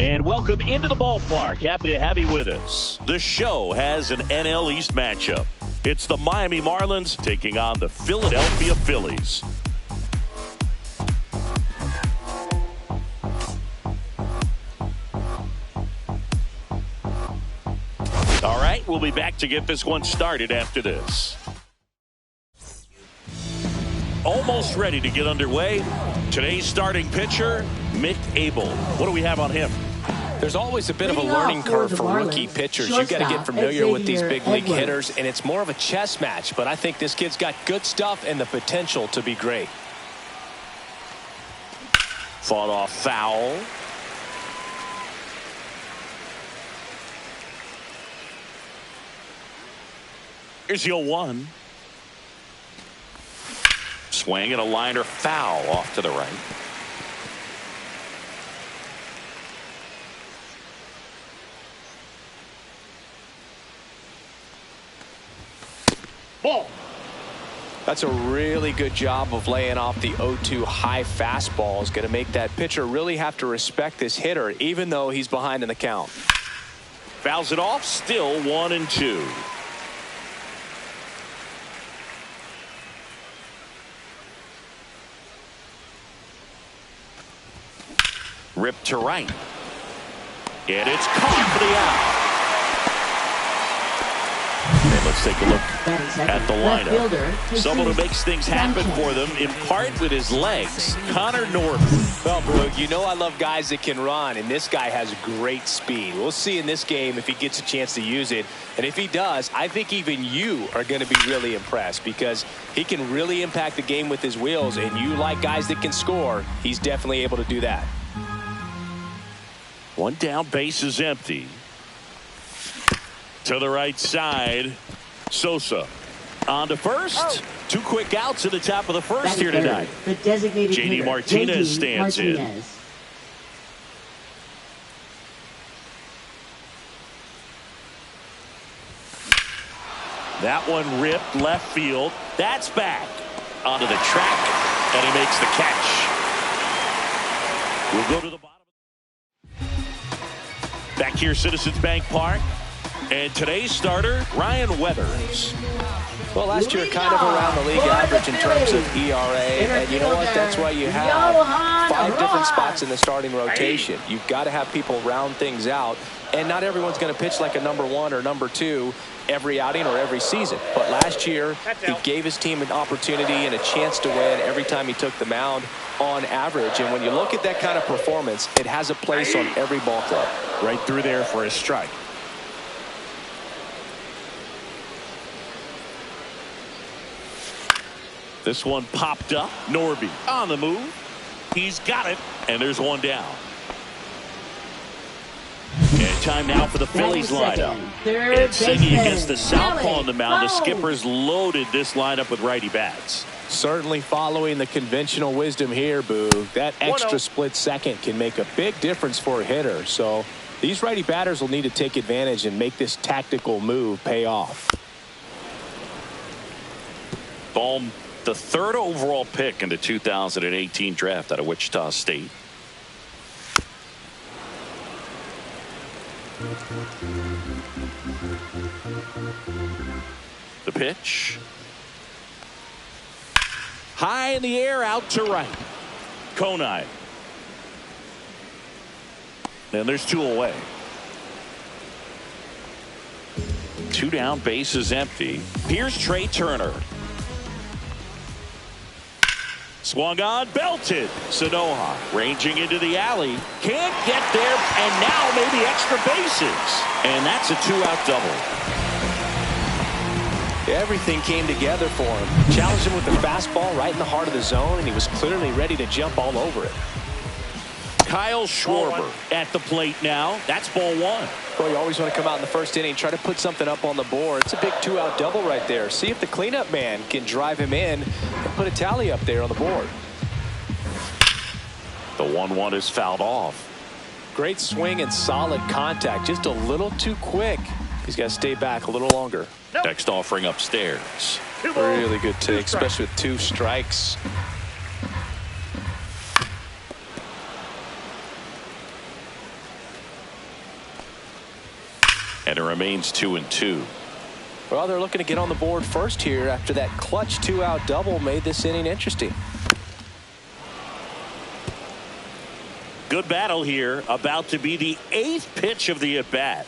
And welcome into the ballpark. Happy to have you with us. The show has an NL East matchup. It's the Miami Marlins taking on the Philadelphia Phillies. All right, we'll be back to get this one started after this. Almost ready to get underway. Today's starting pitcher, Mick Abel. What do we have on him? There's always a bit of a learning curve for rookie pitchers. You've got to get familiar with these big league hitters, and it's more of a chess match. But I think this kid's got good stuff and the potential to be great. Fought off foul. Here's your 1. Swing and a liner foul off to the right. Ball. That's a really good job of laying off the 0-2 high fastball. Is going to make that pitcher really have to respect this hitter, even though he's behind in the count. Fouls it off. Still 1-2. Ripped to right. And it's caught for the out. And let's take a look at the lineup. Someone who makes things happen for them, in part with his legs, Connor North. Well, Blue, you know I love guys that can run, and this guy has great speed. We'll see in this game if he gets a chance to use it. And if he does, I think even you are going to be really impressed because he can really impact the game with his wheels, and you like guys that can score. He's definitely able to do that. One down, base is empty. To the right side, Sosa on to first. 2 quick outs at the top of the first here tonight. The designated JD Martinez stands in. That one ripped left field. That's back onto the track, and he makes the catch. We'll go to the bottom. Back here, Citizens Bank Park. And today's starter, Ryan Weathers. Well, last year kind of around the league average in terms of ERA. And you know what? That's why you have 5 different spots in the starting rotation. You've got to have people round things out. And not everyone's going to pitch like a number 1 or number 2 every outing or every season. But last year, he gave his team an opportunity and a chance to win every time he took the mound on average. And when you look at that kind of performance, it has a place on every ball club. Right through there for a strike. This one popped up. Norby on the move. He's got it. And there's one down. And time now for the Phillies lineup. And Siggy against the southpaw on the mound. The skipper's loaded this lineup with righty bats. Certainly following the conventional wisdom here, Boo. That extra split second can make a big difference for a hitter. So these righty batters will need to take advantage and make this tactical move pay off. Bohm, the 3rd overall pick in the 2018 draft out of Wichita State. The pitch. High in the air, out to right. Konai. And there's 2 away. 2 down, base is empty. Here's Trey Turner. Swung on, belted. Sanoha ranging into the alley. Can't get there, and now maybe extra bases. And that's a 2-out double. Everything came together for him. Challenged him with the fastball right in the heart of the zone, and he was clearly ready to jump all over it. Kyle Schwarber at the plate now. That's ball 1. Well, you always want to come out in the first inning, try to put something up on the board. It's a big 2-out double right there. See if the cleanup man can drive him in and put a tally up there on the board. The 1-1 is fouled off. Great swing and solid contact. Just a little too quick. He's got to stay back a little longer. Next offering upstairs. Really good take, especially with 2 strikes. And it remains 2-2. Well, they're looking to get on the board first here after that clutch 2-out double made this inning interesting. Good battle here. About to be the 8th pitch of the at-bat.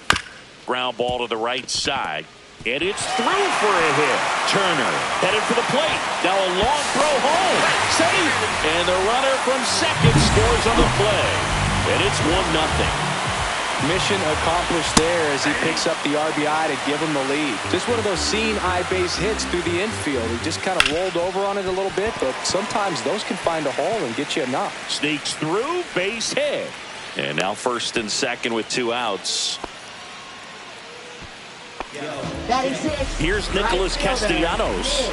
Ground ball to the right side. And it's through for a hit. Turner headed for the plate. Now a long throw home. Safe. And the runner from second scores on the play. And it's 1-0. Mission accomplished there as he picks up the RBI to give him the lead. Just one of those seeing eye base hits through the infield. He just kind of rolled over on it a little bit, but sometimes those can find a hole and get you a knock. Sneaks through, base hit. And now first and second with 2 outs. Here's Nicholas Castellanos.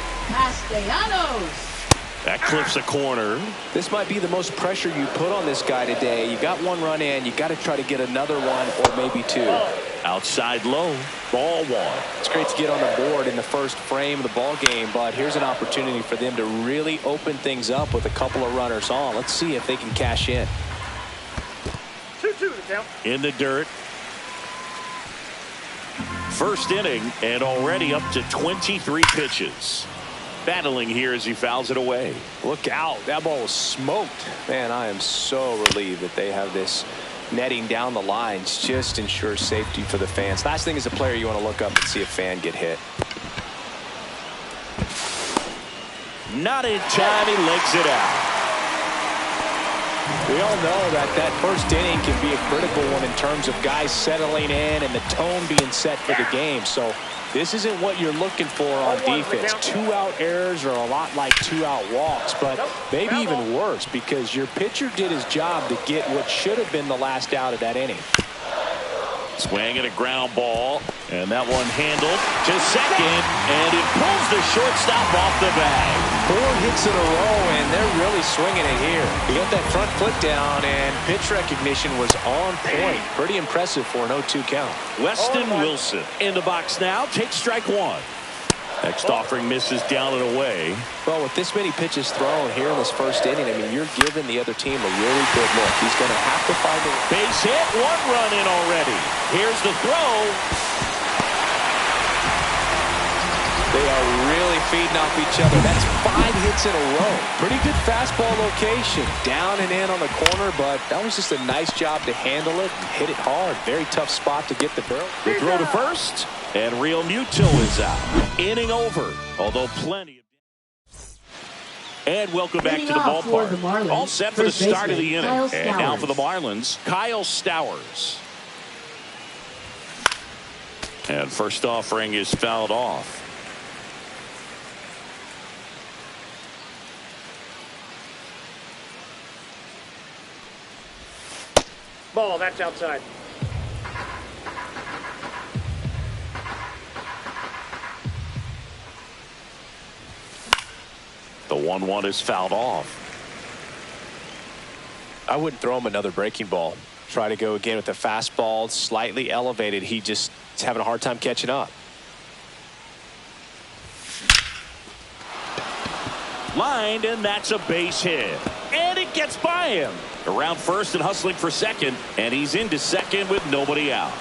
That clips a corner. This might be the most pressure you put on this guy today. You got 1 run in. You got to try to get another 1 or maybe 2. Outside low. Ball 1. It's great to get on the board in the first frame of the ball game, but here's an opportunity for them to really open things up with a couple of runners on. Let's see if they can cash in. 2-2 to count. In the dirt. First inning and already up to 23 pitches. Battling here as he fouls it away. Look out. That ball was smoked. Man, I am so relieved that they have this netting down the lines. Just ensures safety for the fans. Last thing as a player, you want to look up and see a fan get hit. Not in time. He legs it out. We all know that first inning can be a critical one in terms of guys settling in and the tone being set for the game. So this isn't what you're looking for on defense. 2-out errors are a lot like 2-out walks, but maybe even worse because your pitcher did his job to get what should have been the last out of that inning. Swing and a ground ball, and that one handled to second, and it pulls the shortstop off the bag. 4 hits in a row, and they're really swinging it here. He got that front foot down, and pitch recognition was on point. Pretty impressive for an 0-2 count. Weston Wilson in the box now. Takes strike 1. Next offering misses down and away. Well, with this many pitches thrown here in this first inning, I mean, you're giving the other team a really good look. He's going to have to find a base hit. 1 run in already. Here's the throw. They are really feeding off each other. That's 5 hits in a row. Pretty good fastball location. Down and in on the corner, but that was just a nice job to handle it and hit it hard. Very tough spot to get the barrel. The throw to first. And Real Muto is out. Inning over, although plenty of... And welcome back to the ballpark. All set for the start of the inning. And now for the Marlins, Kyle Stowers. And first offering is fouled off. Ball, that's outside. The 1-1 is fouled off. I wouldn't throw him another breaking ball. Try to go again with the fastball, slightly elevated. He just is having a hard time catching up. Lined, and that's a base hit. And it gets by him. Around first and hustling for second, and he's into second with nobody out.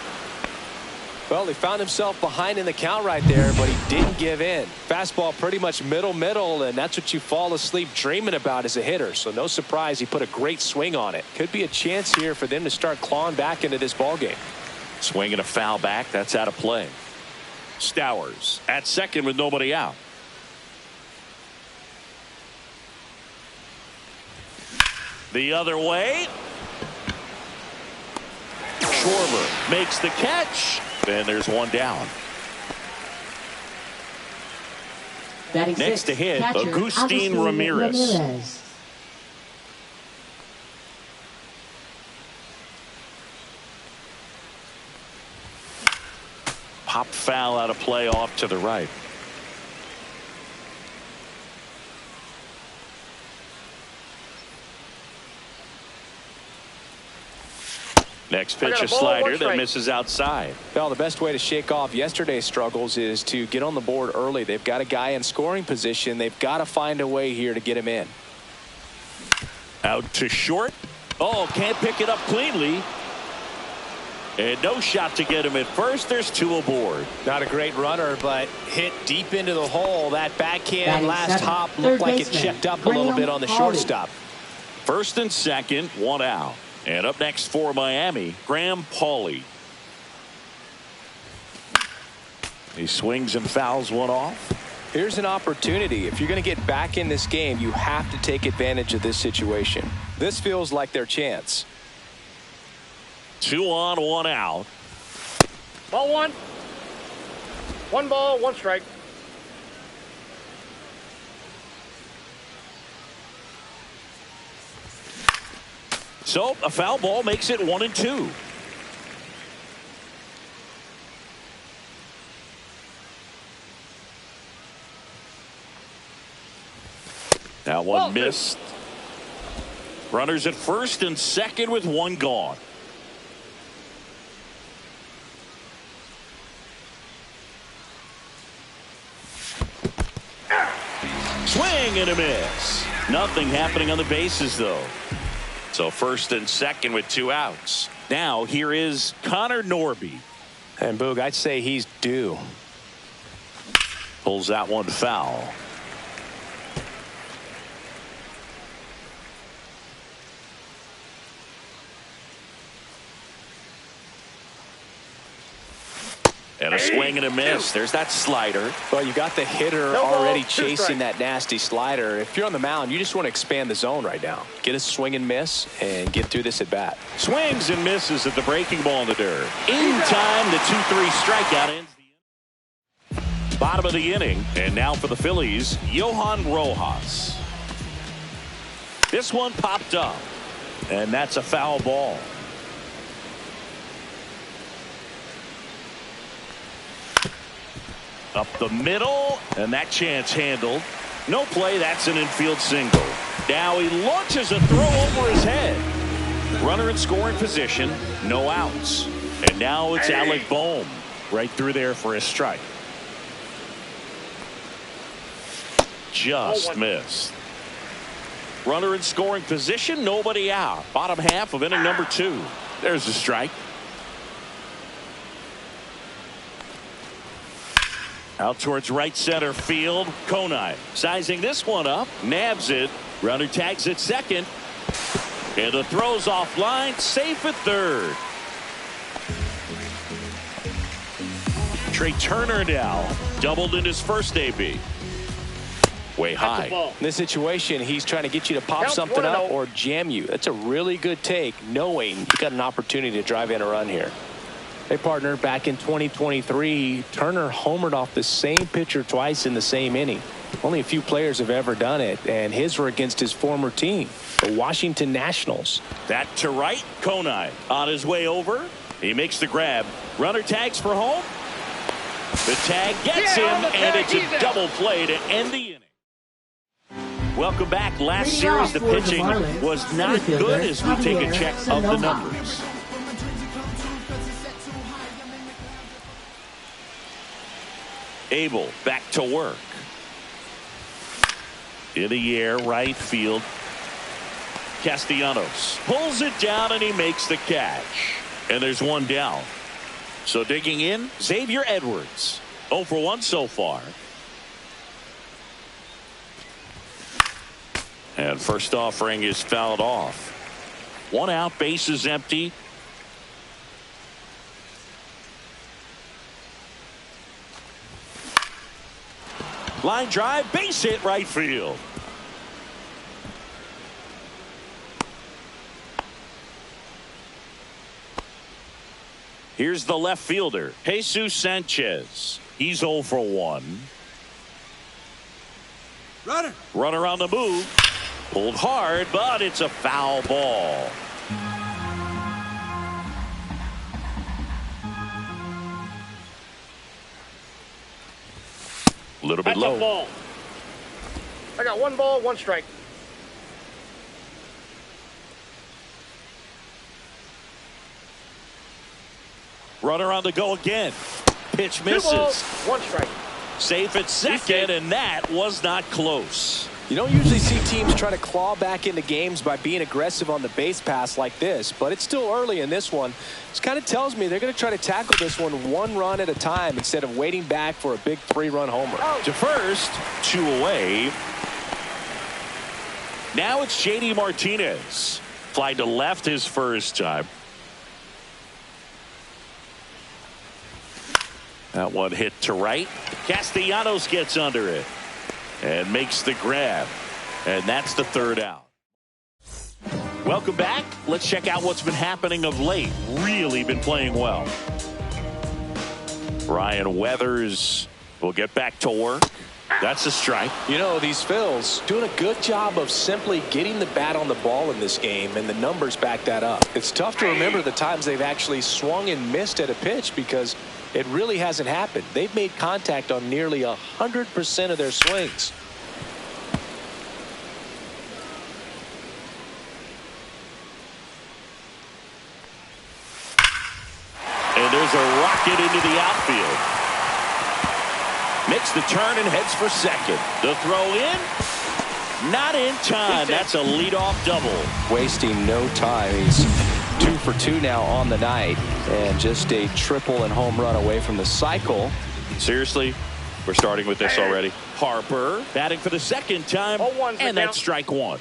Well, he found himself behind in the count right there, but he didn't give in. Fastball pretty much middle, and that's what you fall asleep dreaming about as a hitter. So no surprise he put a great swing on it. Could be a chance here for them to start clawing back into this ball game. Swing and a foul back. That's out of play. Stowers at second with nobody out. The other way. Schwarber makes the catch. Then there's one down. Next to hit, Agustin Ramirez. Pop foul out of play off to the right. Next pitch, a slider that misses outside. Well, the best way to shake off yesterday's struggles is to get on the board early. They've got a guy in scoring position. They've got to find a way here to get him in. Out to short. Oh, can't pick it up cleanly. And no shot to get him at first. There's 2 aboard. Not a great runner, but hit deep into the hole. That backhand last hop looked like it checked up a little bit on the shortstop. First and second, 1 out. And up next for Miami, Graham Pauley. He swings and fouls one off. Here's an opportunity. If you're going to get back in this game, you have to take advantage of this situation. This feels like their chance. 2 on, 1 out. Ball 1. 1 ball, 1 strike. So a foul ball makes it 1-2. That one missed. Runners at first and second with 1 gone. Swing and a miss. Nothing happening on the bases though. So first and second with 2 outs. Now here is Connor Norby. And Boog, I'd say he's due. Pulls that one foul. And a swing and a miss. There's that slider. Well, you got the hitter already chasing that nasty slider. If you're on the mound, you just want to expand the zone right now. Get a swing and miss and get through this at bat. Swings and misses at the breaking ball in the dirt. In time, the 2-3 strikeout ends the inning. Bottom of the inning. And now for the Phillies, Johan Rojas. This one popped up. And that's a foul ball. Up the middle, and that chance handled. No play, that's an infield single. Now he launches a throw over his head. Runner in scoring position, no outs. And now it's Alec Bohm right through there for a strike. Just missed. Runner in scoring position, nobody out. Bottom half of inning number 2. There's a strike. Out towards right center field. Konai sizing this one up. Nabs it. Runner tags at second. And the throw's offline. Safe at third. Trey Turner now doubled in his first AB. Way high. In this situation, he's trying to get you to pop something up or jam you. That's a really good take, knowing you got an opportunity to drive in a run here. Hey, partner, back in 2023, Turner homered off the same pitcher twice in the same inning. Only a few players have ever done it, and his were against his former team, the Washington Nationals. That to right, Konai on his way over. He makes the grab. Runner tags for home. The tag gets him, and it's a double play to end the inning. Welcome back. Last series, the pitching was not good as we take a check of the numbers. Abel back to work. In the air, right field. Castellanos pulls it down and he makes the catch. And there's one down. So digging in, Xavier Edwards. 0 for 1 so far. And first offering is fouled off. 1 out, bases empty. Line drive, base hit, right field. Here's the left fielder, Jesus Sanchez. He's 0 for 1. Runner on the move. Pulled hard, but it's a foul ball. A little bit low. Ball. I got 1 ball, 1 strike. Runner on the go again. Pitch misses. 2 balls, 1 strike. Safe at second, and that was not close. You don't usually see teams try to claw back into games by being aggressive on the base pass like this, but it's still early in this one. This kind of tells me they're going to try to tackle this one run at a time instead of waiting back for a big 3-run homer. To first, 2 away. Now it's J.D. Martinez. Fly to left his first time. That one hit to right. Castellanos gets under it and makes the grab. And that's the 3rd out. Welcome back. Let's check out what's been happening of late. Really been playing well. Ryan Weathers will get back to work. That's a strike. You know, these Phils doing a good job of simply getting the bat on the ball in this game, and the numbers back that up. It's tough to remember the times they've actually swung and missed at a pitch because it really hasn't happened. They've made contact on nearly 100% of their swings. And there's a rocket into the outfield. Makes the turn and heads for second. The throw in. Not in time. That's a leadoff double. Wasting no time. He's 2 for 2 now on the night. And just a triple and home run away from the cycle. Seriously? We're starting with this already. Harper batting for the second time. And that's strike 1.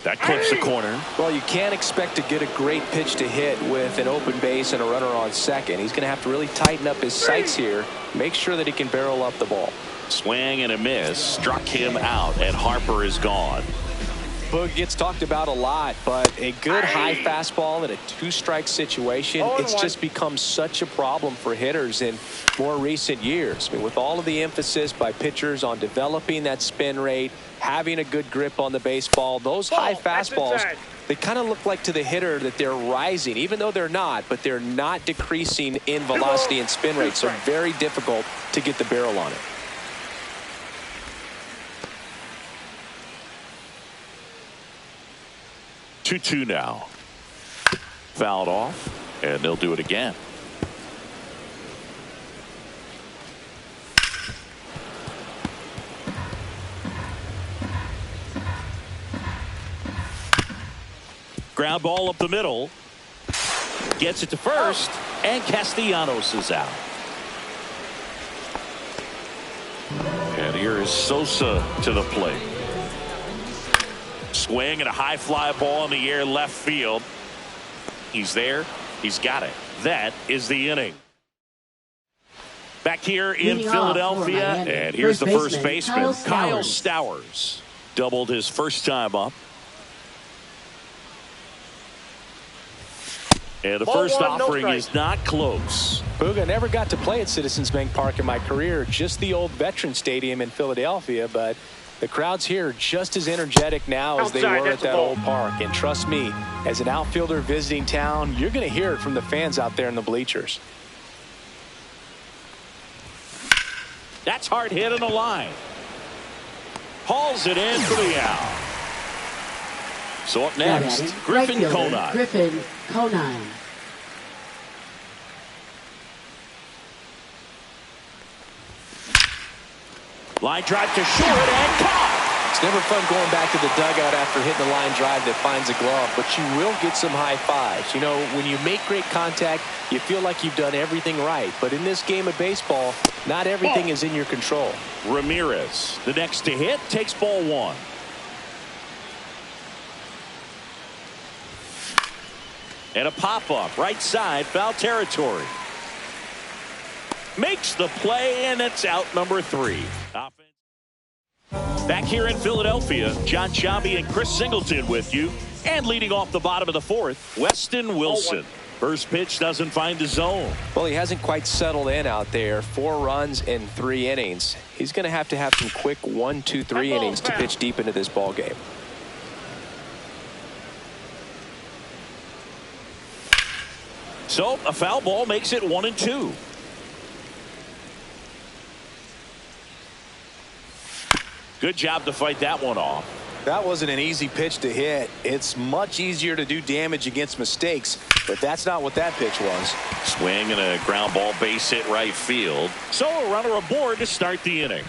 That clips the corner. Well, you can't expect to get a great pitch to hit with an open base and a runner on second. He's going to have to really tighten up his sights here. Make sure that he can barrel up the ball. Swing and a miss. Struck him out, and Harper is gone. Boog gets talked about a lot, but a good high fastball in a 2-strike situation, it's just become such a problem for hitters in more recent years. I mean, with all of the emphasis by pitchers on developing that spin rate, having a good grip on the baseball, those high fastballs, they kind of look like to the hitter that they're rising, even though they're not, but they're not decreasing in velocity and spin rate, so very difficult to get the barrel on it. Two now. Fouled off, and they'll do it again. Ground ball up the middle. Gets it to first, and Castellanos is out. And here is Sosa to the plate. Swing and a high fly ball in the air left field. He's there. He's got it. That is the inning. Back here in Philadelphia, and here's the first baseman, Kyle Stowers. Doubled his first time up. And the first offering is not close. Boog, I never got to play at Citizens Bank Park in my career, just the old Veteran Stadium in Philadelphia, but the crowds here are just as energetic now as they were at that old park. And trust me, as an outfielder visiting town, you're going to hear it from the fans out there in the bleachers. That's hard hit on the line. Hauls it in for the out. So up next, Griffin Conine. Griffin Conine. Line drive to short and caught. It's never fun going back to the dugout after hitting a line drive that finds a glove, but you will get some high fives. You know, when you make great contact, you feel like you've done everything right. But in this game of baseball, not everything is in your control. Ramirez, the next to hit, takes ball 1. And a pop-up, right side, foul territory. Makes the play, and it's out number 3. Back here in Philadelphia, John Sciambi and Chris Singleton with you. And leading off the bottom of the 4th, Weston Wilson. First pitch doesn't find the zone. Well, he hasn't quite settled in out there. 4 runs in 3 innings. He's going to have some quick 1, 2, 3 innings to pitch deep into this ball game. So a foul ball makes it 1-2. Good job to fight that one off. That wasn't an easy pitch to hit. It's much easier to do damage against mistakes, but that's not what that pitch was. Swing and a ground ball base hit right field. So a runner aboard to start the inning.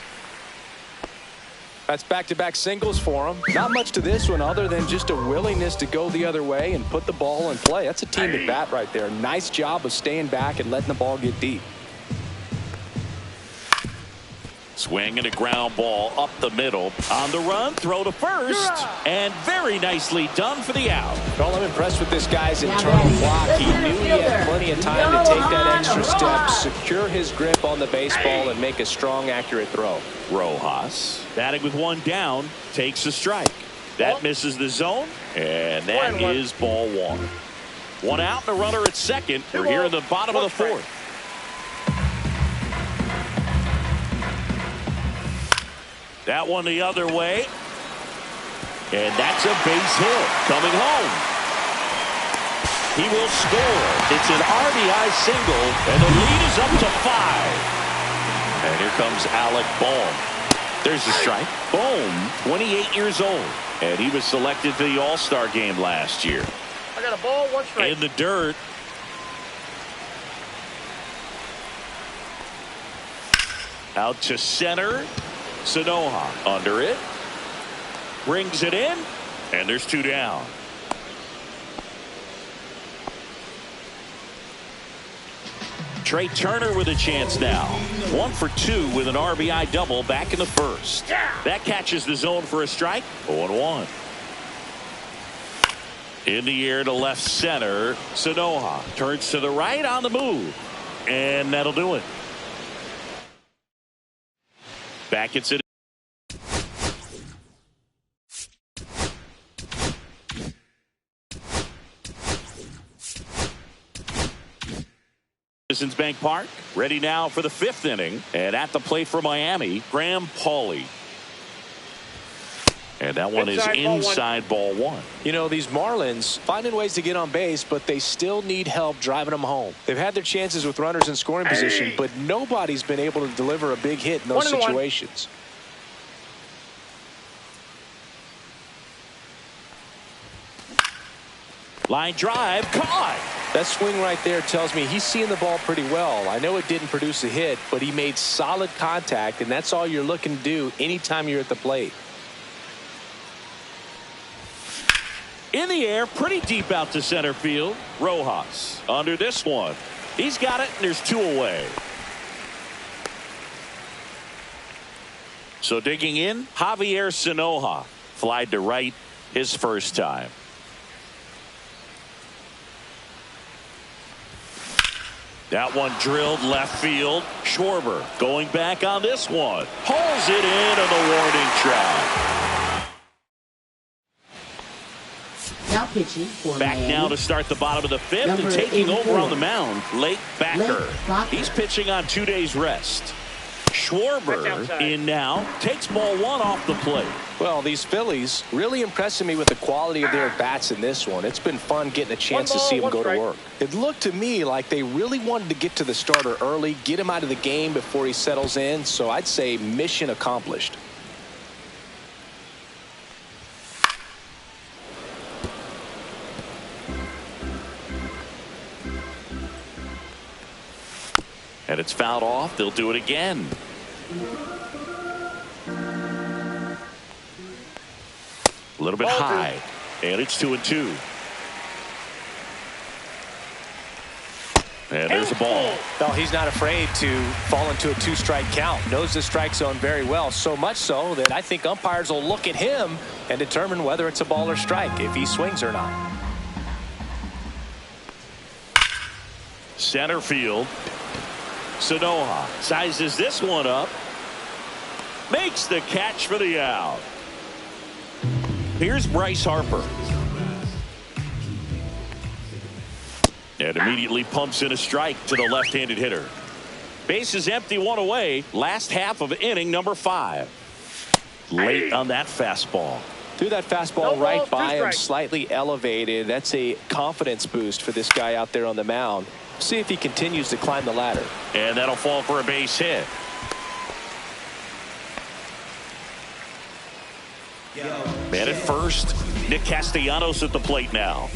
That's back-to-back singles for him. Not much to this one other than just a willingness to go the other way and put the ball in play. That's a team at bat right there. Nice job of staying back and letting the ball get deep. Swing and a ground ball up the middle. On the run, throw to first. And very nicely done for the out. Well, I'm impressed with this guy's internal block. He knew he had plenty of time to take that extra step, secure his grip on the baseball, and make a strong, accurate throw. Rojas batting with one down, takes a strike. That misses the zone, and that is ball one. One out and a runner at second. We're here in the bottom of the fourth. That one the other way. And that's a base hit. Coming home. He will score. It's an RBI single, and the lead is up to 5. And here comes Alec Bohm. There's the strike. Bohm, 28 years old. And he was selected for the All-Star game last year. I got a ball, 1 strike. In the dirt. Out to center. Sanoha under it. Brings it in. And there's 2 down. Trey Turner with a chance now. 1 for 2 with an RBI double back in the first. That catches the zone for a strike. 0-1. In the air to left center. Sanoha turns to the right on the move. And that'll do it. Back it's it. Citizens Bank Park, ready now for the 5th inning. And at the plate for Miami, Graham Pauley. And that one is inside ball one. You know, these Marlins finding ways to get on base, but they still need help driving them home. They've had their chances with runners in scoring position, but nobody's been able to deliver a big hit in those situations. Line drive, caught. That swing right there tells me he's seeing the ball pretty well. I know it didn't produce a hit, but he made solid contact, and that's all you're looking to do anytime you're at the plate. In the air, pretty deep out to center field. Rojas under this one. He's got it, and there's 2 away. So digging in, Javier Sanoha. Flied to right his first time. That one drilled left field. Schwarber going back on this one. Hauls it in on the warning track. Now pitching for Back Miami. now to start the bottom of the 5th and taking 84. over on the mound, Lake Backer. He's pitching on 2 days rest. Schwarber in now, takes ball 1 off the plate. Well, these Phillies really impressing me with the quality of their bats in this one. It's been fun getting a chance to see them go to work. It looked to me like they really wanted to get to the starter early, get him out of the game before he settles in. So I'd say mission accomplished. And it's fouled off. They'll do it again. A little bit high. And it's 2-2. And there's a ball. No, he's not afraid to fall into a 2-strike count. Knows the strike zone very well. So much so that I think umpires will look at him and determine whether it's a ball or strike, if he swings or not. Center field. Sanoha sizes this one up. Makes the catch for the out. Here's Bryce Harper. And immediately pumps in a strike to the left-handed hitter. Base is empty, 1 away. Last half of inning number 5. Late on that fastball. Threw that fastball right by him, slightly elevated. That's a confidence boost for this guy out there on the mound. See if he continues to climb the ladder. And that'll fall for a base hit. Man at first. Nick Castellanos at the plate now.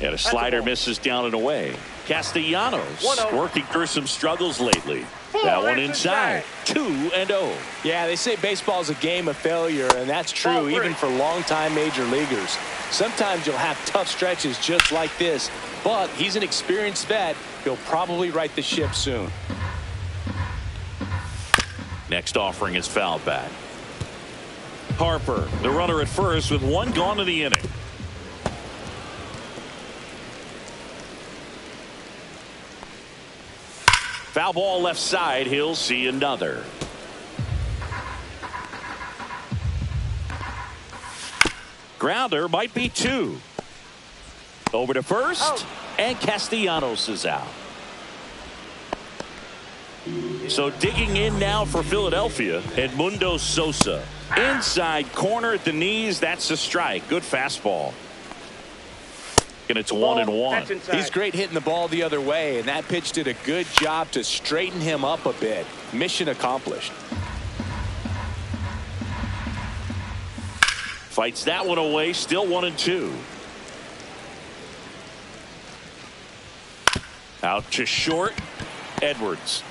And a slider misses down and away. Castellanos 1-0. working through some struggles lately. That one inside. 2-0. Yeah, they say baseball is a game of failure, and that's true Ball even for longtime major leaguers. Sometimes you'll have tough stretches just like this, but he's an experienced vet. He'll probably right the ship soon. Next offering is foul back. Harper, the runner at first with one gone in the inning. Foul ball left side. He'll see another. Grounder might be 2. Over to first, and Castellanos is out. So digging in now for Philadelphia, Edmundo Sosa. Inside corner at the knees. That's a strike. Good fastball. And it's 1-1. He's great hitting the ball the other way, and that pitch did a good job to straighten him up a bit. Mission accomplished. Fights that one away. Still 1-2. Out to short. Edwards.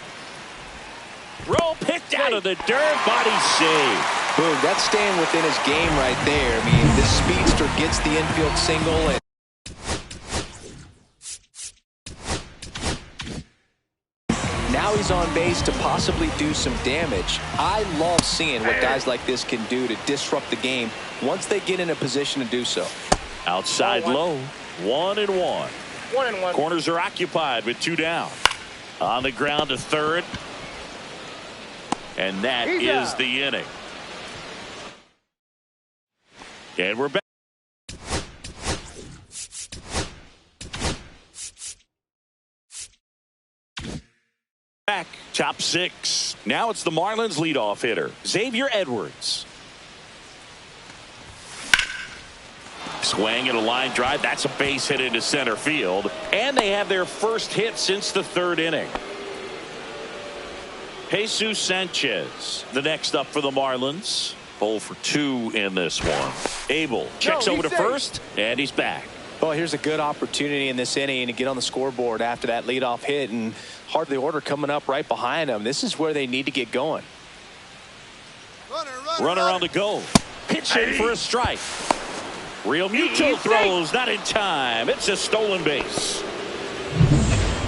Throw picked out of the dirt. Body save. Boom, that's staying within his game right there. I mean, this speedster gets the infield single, and now he's on base to possibly do some damage. I love seeing what guys like this can do to disrupt the game once they get in a position to do so. Outside low. 1-1. 1-1. Corners are occupied with 2 down. On the ground to third. And that is the inning. And we're back. Top 6. Now it's the Marlins leadoff hitter, Xavier Edwards. Swing and a line drive. That's a base hit into center field. And they have their first hit since the 3rd inning. Jesus Sanchez, the next up for the Marlins. 0 for 2 in this one. Abel checks over to first, and he's back. Well, here's a good opportunity in this inning to get on the scoreboard after that leadoff hit, and hard the order coming up right behind them. This is where they need to get going. Runner on the go. Pitch in for a strike. Real Muto throws, not in time. It's a stolen base.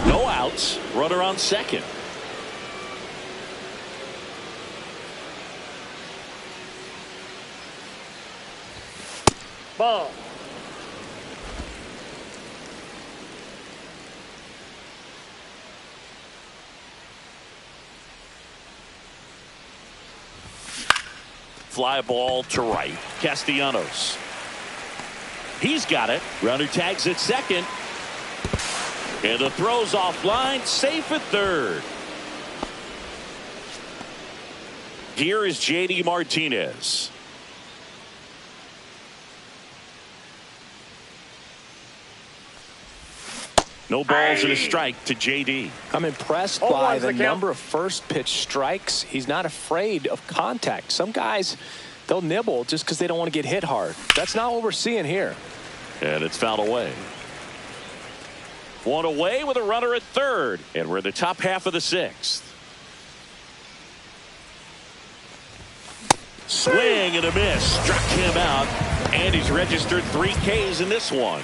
No outs. Runner on second. Ball. Fly ball to right. Castellanos. He's got it. Runner tags at second. And the throw's offline. Safe at third. Here is J.D. Martinez. No balls and a strike to J.D. I'm impressed by the number of first pitch strikes. He's not afraid of contact. Some guys, they'll nibble just because they don't want to get hit hard. That's not what we're seeing here. And it's fouled away. One away with a runner at third. And we're in the top half of the 6th. Swing and a miss. Struck him out. And he's registered 3 Ks in this one.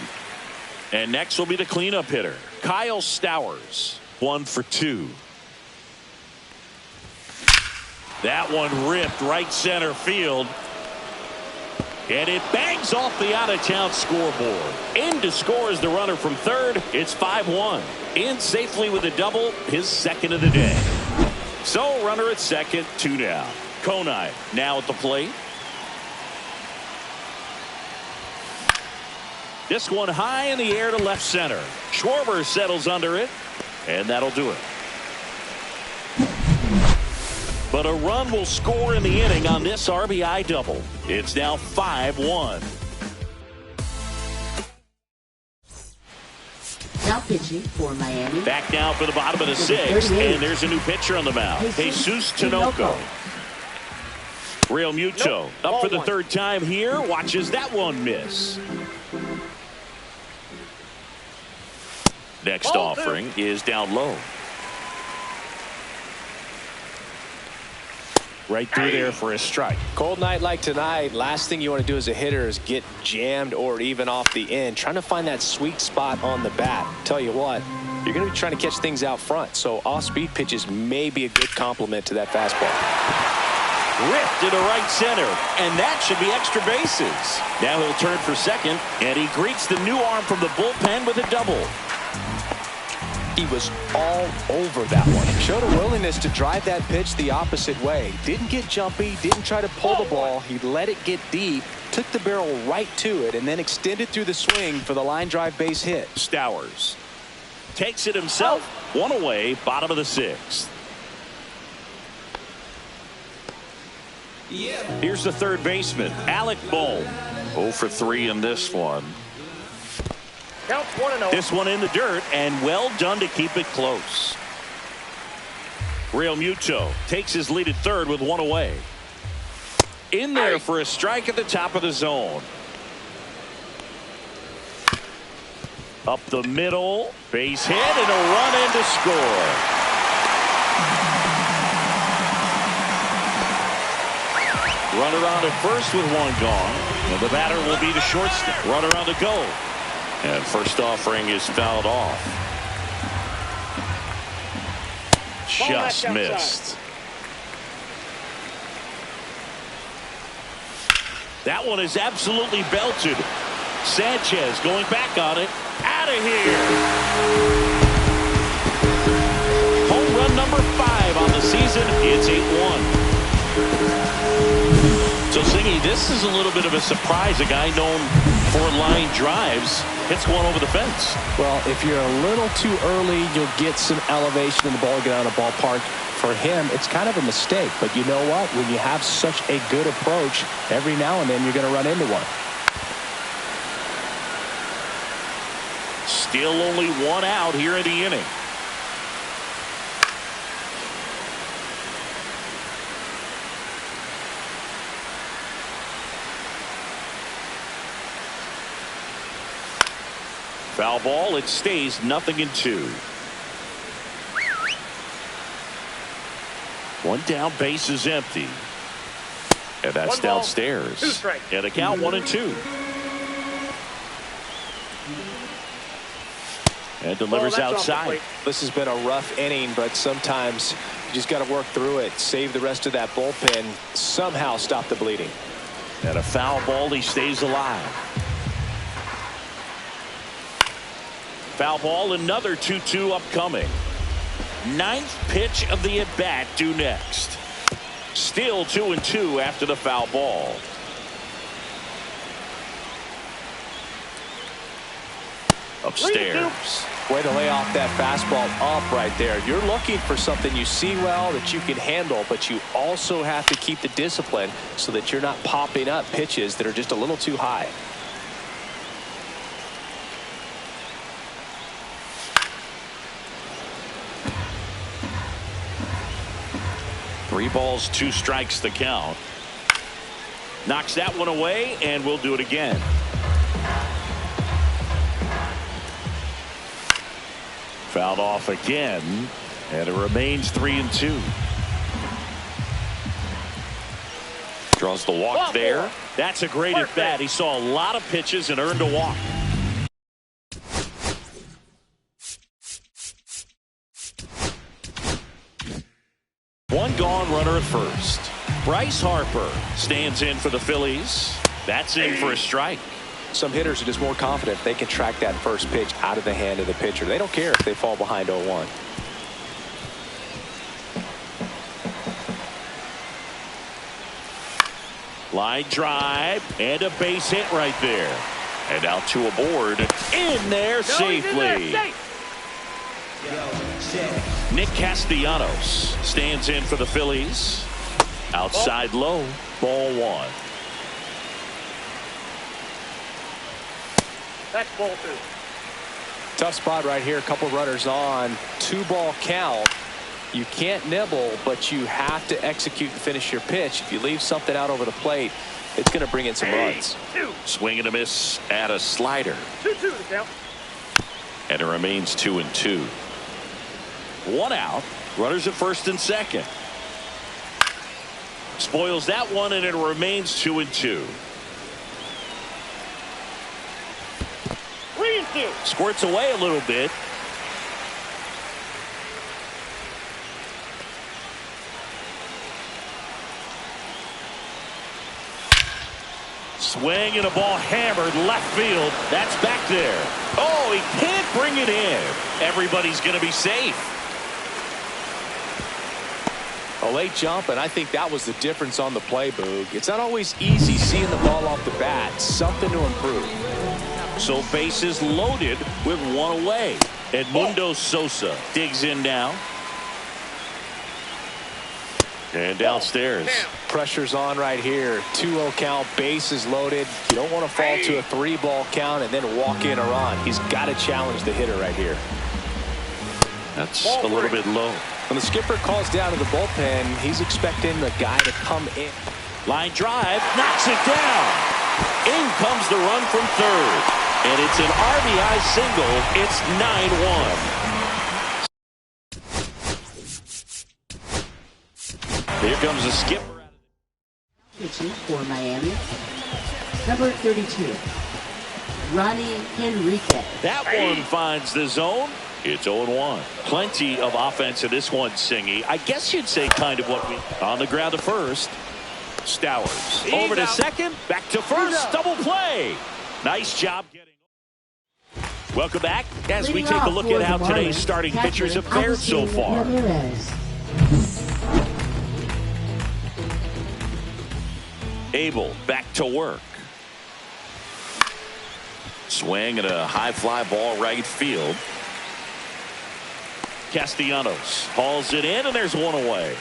And next will be the cleanup hitter, Kyle Stowers. 1 for 2. That one ripped right center field. And it bangs off the out-of-town scoreboard. In to score is the runner from third. It's 5-1. In safely with a double, his second of the day. So runner at second, 2 down. Konai now at the plate. This one high in the air to left center. Schwarber settles under it, and that'll do it. But a run will score in the inning on this RBI double. It's now 5-1. Now pitching for Miami. Back now for the bottom of the 6th, and there's a new pitcher on the mound. Jesus Tinoco. Real Muto up for the 3rd time here. Watches that one miss. Next offering is down low. Right through there for a strike. Cold night like tonight, last thing you want to do as a hitter is get jammed or even off the end. Trying to find that sweet spot on the bat. Tell you what, you're going to be trying to catch things out front, so off-speed pitches may be a good complement to that fastball. Ripped into right center, and that should be extra bases. Now he'll turn for second, and he greets the new arm from the bullpen with a double. He was all over that one. Showed a willingness to drive that pitch the opposite way. Didn't get jumpy, didn't try to pull the ball. He let it get deep, took the barrel right to it, and then extended through the swing for the line drive base hit. Stowers takes it himself. One away, bottom of the sixth. Here's the third baseman, Alec Bohm. 0 for 3 in this one. Counts 1-0. This one in the dirt, and well done to keep it close. Real Muto takes his lead at third with one away. In there for a strike at the top of the zone. Up the middle, base hit, and a run in to score. Runner on at first with one gone, and the batter will be the shortstop. Runner on the go. And first offering is fouled off. Just missed. That one is absolutely belted. Sanchez going back on it. Out of here. Home run number 5 on the season. It's 8-1. So, Singy, this is a little bit of a surprise. A guy known for line drives hits one over the fence. Well, if you're a little too early, you'll get some elevation in the ball, get out of the ballpark. For him, it's kind of a mistake. But you know what? When you have such a good approach, every now and then you're going to run into one. Still only one out here in the inning. Foul ball. It stays 0-2. One down, base is empty. And that's downstairs. And the count 1-2. And delivers outside. This has been a rough inning, but sometimes you just got to work through it. Save the rest of that bullpen. Somehow stop the bleeding. And a foul ball. He stays alive. Foul ball, another 2-2 upcoming. 9th pitch of the at-bat due next. Still 2-2 after the foul ball. Upstairs. Way to lay off that fastball up right there. You're looking for something you see well that you can handle, but you also have to keep the discipline so that you're not popping up pitches that are just a little too high. Three balls, 2 strikes the count. Knocks that one away, and we'll do it again. Fouled off again, and it remains 3-2. Draws the walk there. That's a great at bat. He saw a lot of pitches and earned a walk. One gone, runner at first. Bryce Harper stands in for the Phillies. That's in for a strike. Some hitters are just more confident if they can track that first pitch out of the hand of the pitcher. They don't care if they fall behind 0-1. Line drive and a base hit right there. And out to a board. In there safely. Nick Castellanos stands in for the Phillies. Outside low, ball 1. That's ball 2. Tough spot right here. A couple runners on. 2-ball count. You can't nibble, but you have to execute and finish your pitch. If you leave something out over the plate, it's going to bring in some runs. Swing and a miss at a slider. 2-2 the count. And it remains 2-2. One out. Runners at first and second. Spoils that one, and it remains 2-2. Squirts away a little bit. Swing and a ball hammered left field. That's back there. Oh, he can't bring it in. Everybody's going to be safe. A late jump, and I think that was the difference on the play, Boog. It's not always easy seeing the ball off the bat. Something to improve. So bases loaded with one away. Edmundo Sosa digs in now. And downstairs. Pressure's on right here. 2-0 count, bases loaded. You don't want to fall to a 3-ball count and then walk in or on. He's got to challenge the hitter right here. That's a little bit low. When the skipper calls down to the bullpen, he's expecting the guy to come in. Line drive, knocks it down. In comes the run from third. And it's an RBI single. It's 9-1. Here comes the skipper. Pitching for Miami, number 32, Ronnie Henriquez. That one finds the zone. It's 0-1. Plenty of offense in this one, Singy. I guess you'd say kind of what we... On the ground to first. Stowers. Over to second. Back to first. Double play. Nice job getting... Welcome back as we take a look at how today's starting pitchers have fared so far. Abel back to work. Swing and a high fly ball right field. Castellanos hauls it in, and there's one away.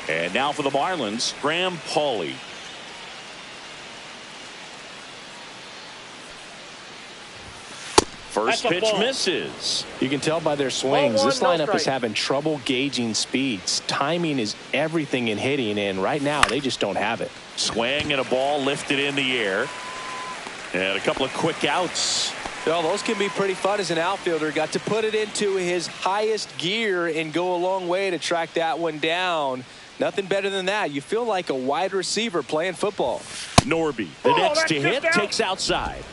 And now for the Marlins, Graham Pauley. First pitch misses. You can tell by their swings, this lineup is having trouble gauging speeds. Timing is everything in hitting, and right now they just don't have it. Swing and a ball lifted in the air. And a couple of quick outs. Well, those can be pretty fun as an outfielder. Got to put it into his highest gear and go a long way to track that one down. Nothing better than that. You feel like a wide receiver playing football. Norby, the next to hit, takes outside.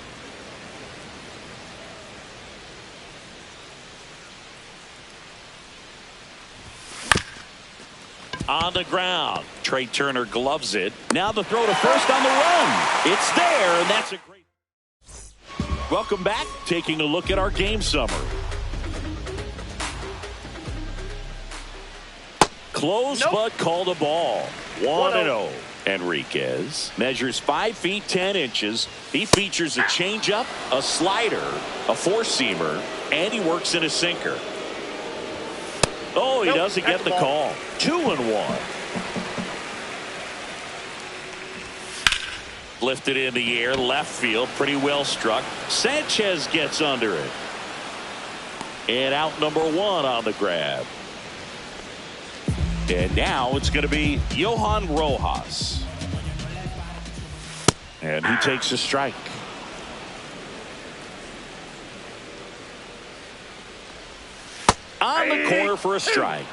On the ground. Trey Turner gloves it. Now the throw to first on the run. It's there, and that's a great... Welcome back. Taking a look at our game summary. Close, but called a ball. 1-0. Enriquez measures 5 feet 10 inches. He features a changeup, a slider, a four-seamer, and he works in a sinker. Oh, he doesn't get the call. 2-1. Lifted in the air, left field, pretty well struck. Sanchez gets under it. And out number 1 on the grab. And now it's going to be Johan Rojas. And he takes a strike. On the corner for a strike.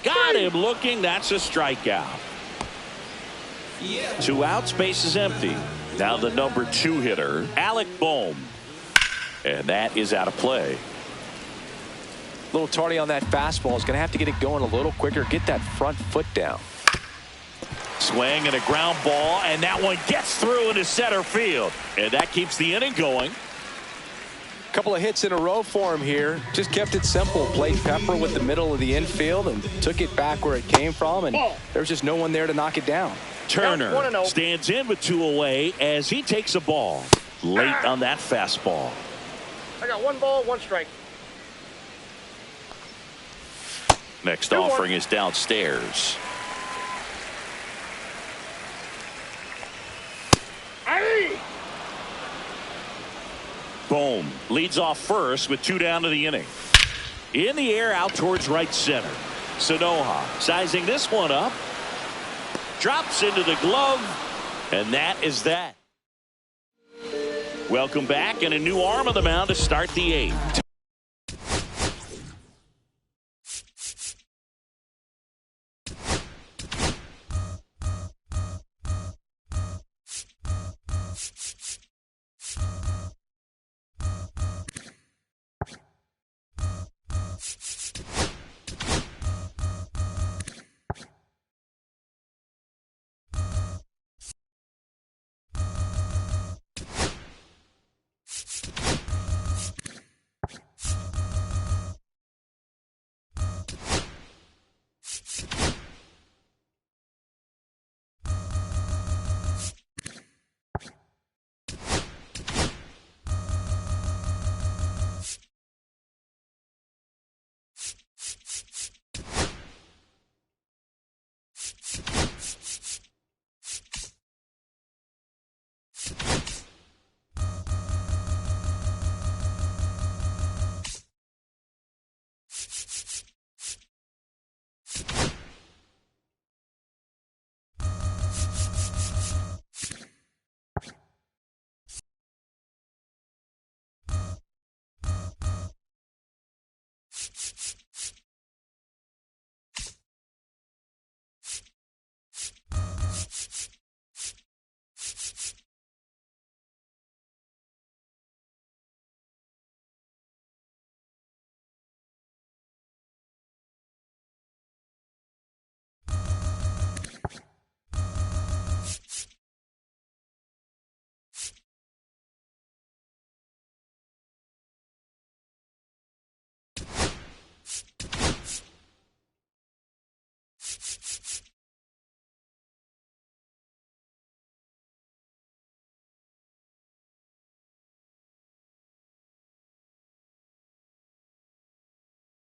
Got him looking. That's a strikeout. 2 outs, base is empty. Now the number 2 hitter, Alec Bohm. And that is out of play. A little tardy on that fastball. Is going to have to get it going a little quicker. Get that front foot down. Swing and a ground ball, and that one gets through into center field. And that keeps the inning going. Couple of hits in a row for him here. Just kept it simple. Played pepper with the middle of the infield and took it back where it came from, and there's just no one there to knock it down. Turner stands in with 2 away as he takes a ball. Late on that fastball. I got 1 ball, 1 strike. Next offering is downstairs. Bohm leads off first with 2 down to the inning. In the air out towards right center. Sanoja sizing this one up. Drops into the glove. And that is that. Welcome back, and a new arm on the mound to start the 8th.